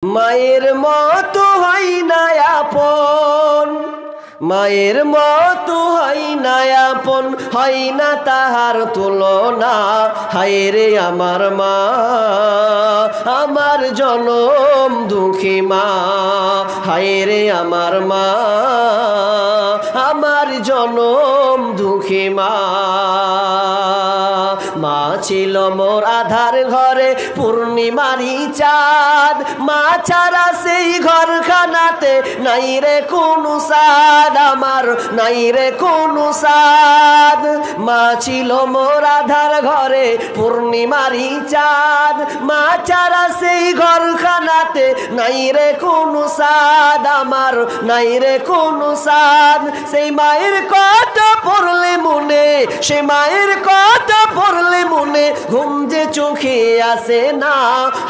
মায়ের মতো হয় না আপন, মায়ের মতো হয় না আপন, হয় না তাহার তুলনা। হায় রে আমার মা, আমার জনম দুঃখী মা। হায় রে আমার মা, আমার জনম দুঃখী মা। মা ছিল মোর আধার ঘরে পূর্ণিমারি চাঁদ, মা ছাড়া সেই ঘরখানাতে নাই রে কোনো সাদ, আমার নাই রে কোনো সাদ। মা ছিল মোর আধার ঘরে পূর্ণিমারি চাঁদ, মা ছাড়া সেই ঘরখানাতে নাই রে কোনো সাদ, আমার নাই রে কোনো সাদ। সেই মায়ের কথা পড়লে মনে, সে মায়ের কথা পড়লে মনে ঘুম যে চোখে আসে না।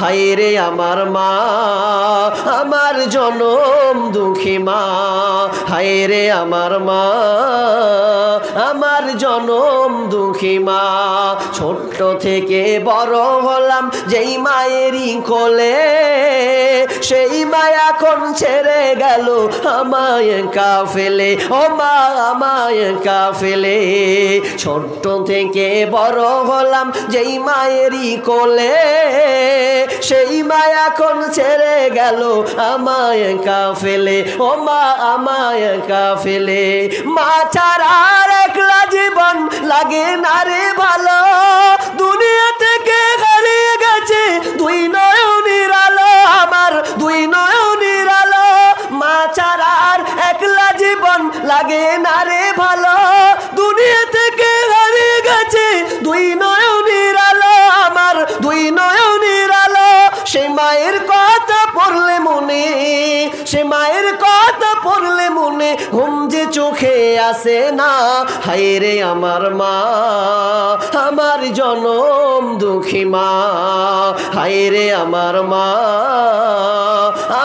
হায় রে আমার মা, আমার জনম দুঃখী মা। হায় রে আমার মা, আমার জনম দুঃখী মা। ছোট্ট থেকে বড় হলাম যেই মায়েরই কোলে, সেই মা এখন ছেড়ে গেল আমায় একা ফেলে। ও মা আমায় একা ফেলে। ছোট্ট থেকে বড় হলাম যেই মায়েরই কোলে, সেই মা এখন ছেড়ে গেল আমায় একা ফেলে। ও মা আমায় একা ফেলে। মা ছাড়া একলা জীবন লাগে না রে ভালো, দুনিয়া থেকে হারিয়ে গেছে দুই নয়নের আলো, আমার দুই নয়নের আলো। মা ছাড়া একলা জীবন লাগে না রে ভালো, দুনিয়া থেকে হারিয়ে গেছে দুই নয়নের আলো, আমার দুই নয়নের আলো। সে মায়ের কথা পড়লে মনে, সে মায়ের কথা পড়লে মনে ঘুম যে চোখে আসে না। হায় রে আমার মা, আমার জনম দুঃখী মা। হায় রে আমার মা,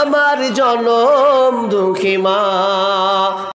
আমার জনম দুঃখী মা।